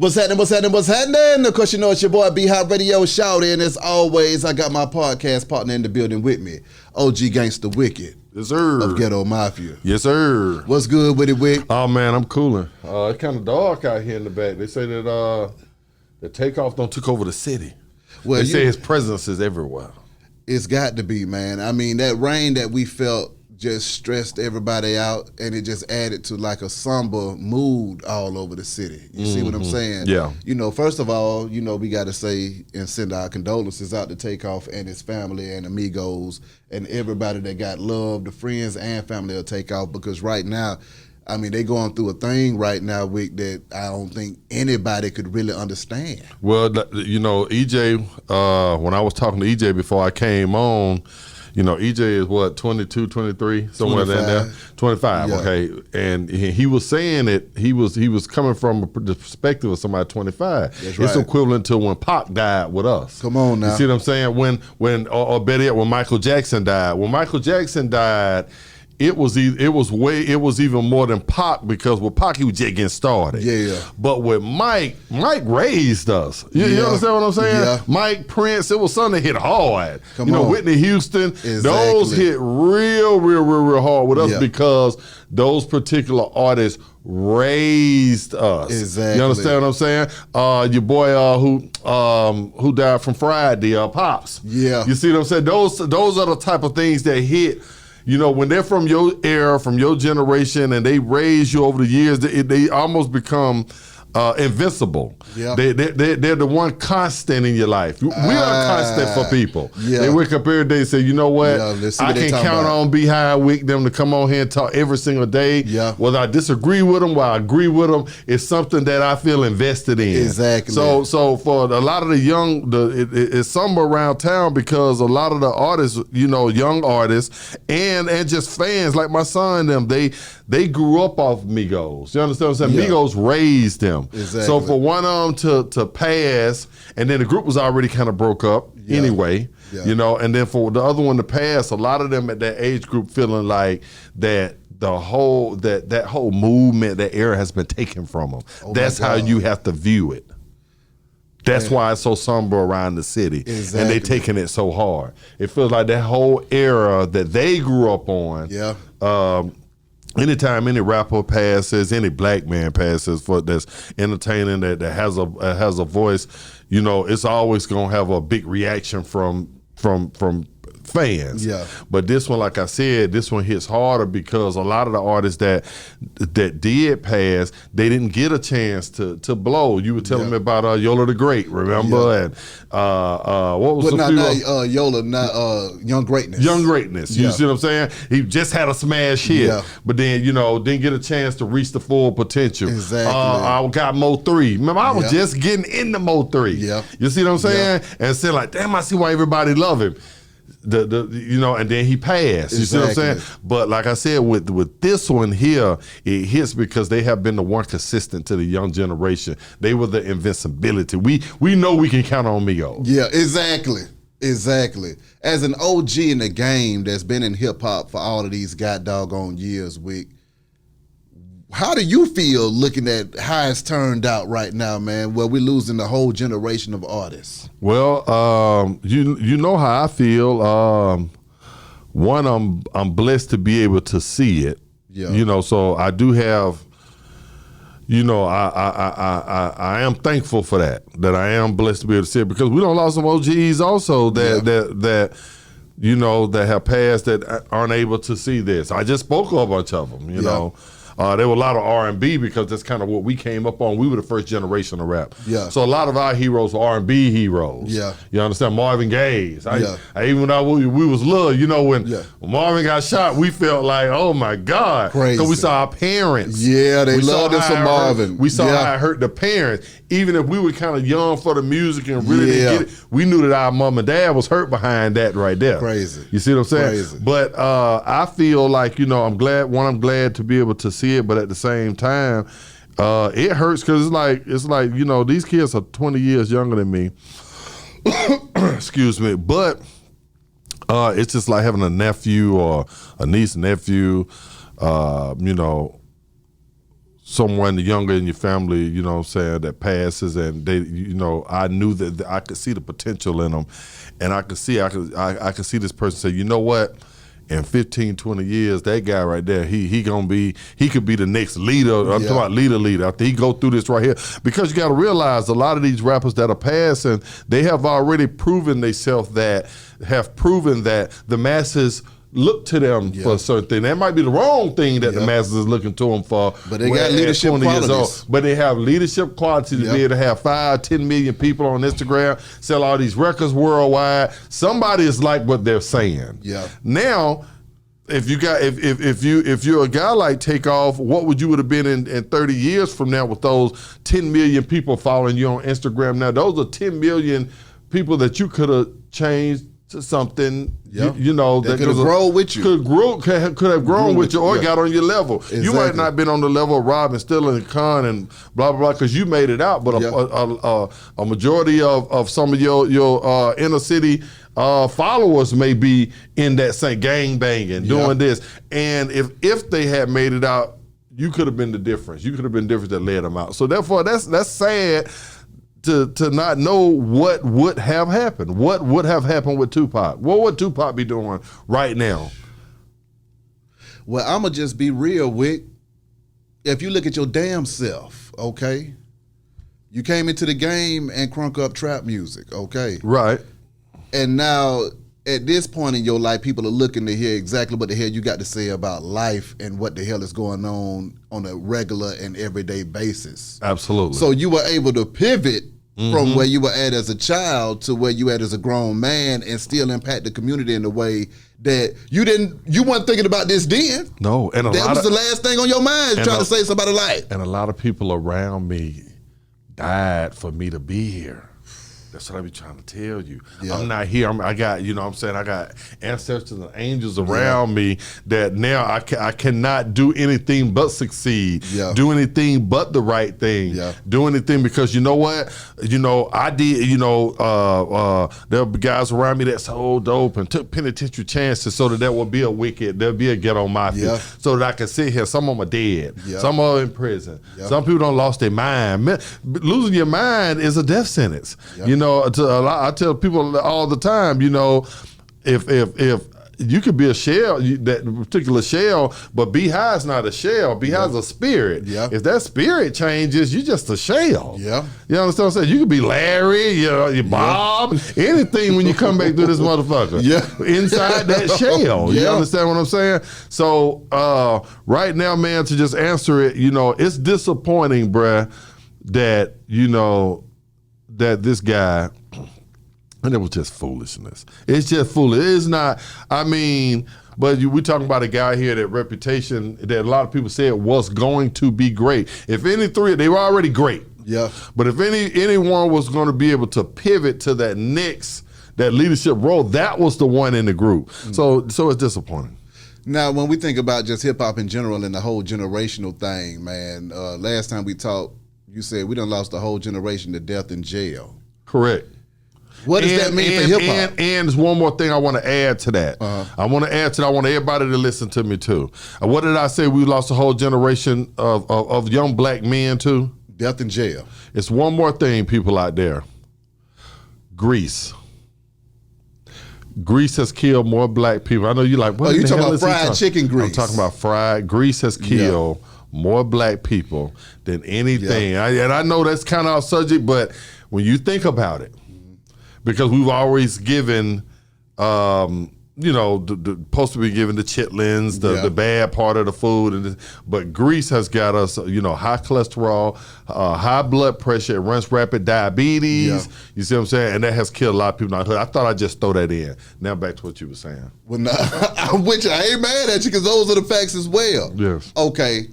What's happening? What's happening? What's happening? Of course, you know it's your boy B-Hop Radio Shouty, and as always, I got my podcast partner in the building with me, OG Gangsta Wicked. Yes, sir. Of Ghetto Mafia. Yes, sir. What's good with it, Wick? Oh, man, I'm cooling. It's kind of dark out here in the back. They say that the Takeoff don't took over the city. Well, they say his presence is everywhere. It's got to be, man. I mean, that rain that we felt just stressed everybody out, and it just added to like a somber mood all over the city. You see what I'm saying? Yeah. You know, first of all, you know, we got to say and send our condolences out to Takeoff and his family and Amigos and everybody that got love, the friends and family of Takeoff, because right now, I mean, they going through a thing right now, Wick, that I don't think anybody could really understand. Well, you know, EJ, when I was talking to EJ before I came on, you know, EJ is what, 22, 23, somewhere down there? 25, yeah. Okay. And he was saying it, he was coming from the perspective of somebody 25. That's right. It's equivalent to when Pac died with us. Come on now. You see what I'm saying? Or better yet, when Michael Jackson died. When Michael Jackson died, it was even more than Pac, because with Pac he was just getting started. Yeah. But with Mike raised us. You understand what I'm saying? Yeah. Mike, Prince, it was something that hit hard. Come on. Whitney Houston, Exactly. those hit real hard with us because those particular artists raised us. Exactly. You understand what I'm saying? Your boy who died from Friday, Pops. Yeah. You see what I'm saying? Those are the type of things that hit. You know, when they're from your era, from your generation, and they raise you over the years, they almost become invincible. Yeah. They're the one constant in your life. We are constant for people. Yeah. They wake up every day and say, you know what? I can count on Beehive Week them to come on here and talk every single day. Yeah. Whether I disagree with them, whether I agree with them, it's something that I feel invested in. Exactly. So for a lot of the young, it's somewhere around town, because a lot of the artists, you know, young artists and just fans like my son and them, they grew up off Migos. You understand what I'm saying? Yeah. Migos raised them. Exactly. So for one of them to pass, and then the group was already kind of broke up anyway, you know, and then for the other one to pass, a lot of them at that age group feeling like that the whole that whole movement, that era has been taken from them. That's how you have to view it. That's why it's so somber around the city. Exactly. And they taking it so hard. It feels like that whole era that they grew up on. Yeah. Anytime any rapper passes, any black man passes that's entertaining, that has a voice, you know, it's always gonna have a big reaction from fans. Yeah. But this one, like I said, this one hits harder because a lot of the artists that did pass, they didn't get a chance to blow. You were telling me about Yola the Great, remember? Yeah. And what was Yola, not Young Greatness. Young Greatness. You see what I'm saying? He just had a smash hit, but then, you know, didn't get a chance to reach the full potential. Exactly. I got Mo 3. Remember, I was just getting into Mo 3. Yeah. You see what I'm saying? And saying like, damn, I see why everybody love him. You know, and then he passed. You see what I'm saying? But like I said, with this one here, it hits because they have been the one consistent to the young generation. They were the invincibility. We know we can count on Migos. Yeah, exactly. As an OG in the game that's been in hip hop for all of these doggone years, Wick, how do you feel looking at how it's turned out right now, man, where we're losing the whole generation of artists? Well, you know how I feel. One, I'm blessed to be able to see it. Yeah. You know, so I do have, you know, I am thankful for that I am blessed to be able to see it, because we don't lost some OGs also that you know, that have passed that aren't able to see this. I just spoke of a bunch of them, you know. There were a lot of R&B, because that's kind of what we came up on. We were the first generation of rap. Yeah. So a lot of our heroes were R&B heroes. Yeah. You understand? Marvin Gaye. Even when we was little, you know, when Marvin got shot, we felt like, oh my God. Crazy. Because we saw our parents. Yeah, they loved us for Marvin. We saw how it hurt the parents. Even if we were kind of young for the music and really didn't get it, we knew that our mom and dad was hurt behind that right there. Crazy. You see what I'm saying? Crazy. But I feel like, you know, I'm glad to be able to see it, but at the same time, it hurts, because it's like, you know, these kids are 20 years younger than me. Excuse me. But it's just like having a nephew or a niece, nephew, you know, someone younger in your family, you know what I'm saying, that passes, and they, you know, I knew that I could see the potential in them, and I could see this person say, you know what, in 15, 20 years, that guy right there, he could be the next leader. I'm talking about leader. After he go through this right here, because you got to realize a lot of these rappers that are passing, they have already proven themselves, that have proven that the masses look to them for a certain thing. That might be the wrong thing that the masses is looking to them for. But they got leadership qualities. But they have leadership qualities to be able to have 5, 10 million people on Instagram, sell all these records worldwide. Somebody is like what they're saying. Yeah. Now, if you're a guy like Takeoff, what would you have been in 30 years from now with those 10 million people following you on Instagram? Now, those are 10 million people that you could have changed to something, you know, that could have grown with you. Could have grown with you, or got on your level. Exactly. You might not have been on the level of Rob and Stiller and Khan and blah, blah, blah, because you made it out, but a majority of some of your inner city followers may be in that same gang banging, doing this. And if they had made it out, you could have been the difference. You could have been the difference that led them out. So therefore, that's sad to not know what would have happened. What would have happened with Tupac? What would Tupac be doing right now? Well, I'm going to just be real, Wick. If you look at your damn self, okay? You came into the game and crunk up trap music, okay? Right. And now, at this point in your life, people are looking to hear exactly what the hell you got to say about life and what the hell is going on a regular and everyday basis. Absolutely. So you were able to pivot from where you were at as a child to where you at as a grown man and still impact the community in a way that you weren't thinking about this then. No. And that was the last thing on your mind, trying to save somebody's life. And a lot of people around me died for me to be here. That's what I be trying to tell you. Yeah. I'm not here. I got, you know what I'm saying, I got ancestors and angels around me that now I cannot do anything but succeed, do anything but the right thing, do anything because you know what? You know, I did, you know, there were guys around me that sold dope and took penitentiary chances so that there would be there'll be a ghetto mafia so that I can sit here. Some of them are dead. Some are in prison. Some people don't lost their mind. Losing your mind is a death sentence. You know, I tell people all the time, you know, if you could be a shell, that particular shell, but Be High is not a shell. Be High is a spirit. If that spirit changes, you're just a shell. You understand what I'm saying? You could be Larry, you know, you Bob, anything when you come back through this motherfucker. Inside that shell. You understand what I'm saying? So right now, man, to just answer it, you know, it's disappointing, bruh, that, you know, that this guy, and it was just foolishness. It's just foolish. It's not, I mean, but we talking about a guy here that reputation that a lot of people said was going to be great. If any three, they were already great. But if anyone was going to be able to pivot to that next, that leadership role, that was the one in the group. So it's disappointing. Now, when we think about just hip hop in general and the whole generational thing, man, last time we talked, you said we done lost a whole generation to death in jail. Correct. What does that mean for hip hop? And there's one more thing I want to add to that. I want to add to that. I want everybody to listen to me too. What did I say? We lost a whole generation of young black men too. Death in jail. It's one more thing, people out there. Grease. Grease has killed more black people. I know you're like, what? Oh, you talking about fried chicken grease? I'm talking about fried. Grease has killed more black people than anything. And I know that's kind of our subject, but when you think about it, because we've always given, you know, supposed to be given the chitlins, the bad part of the food, but grease has got us, you know, high cholesterol, high blood pressure, it runs rapid diabetes. You see what I'm saying? And that has killed a lot of people. I thought I'd just throw that in. Now back to what you were saying. Well, no, I ain't mad at you because those are the facts as well. Yes. Okay.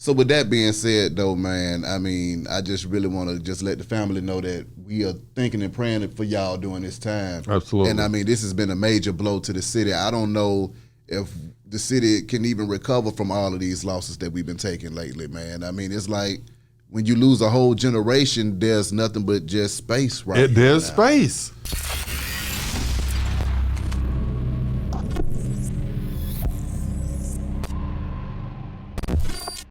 So with that being said, though, man, I mean, I just really want to just let the family know that we are thinking and praying for y'all during this time. Absolutely. And I mean, this has been a major blow to the city. I don't know if the city can even recover from all of these losses that we've been taking lately, man. I mean, it's like when you lose a whole generation, there's nothing but just space right now. There's space.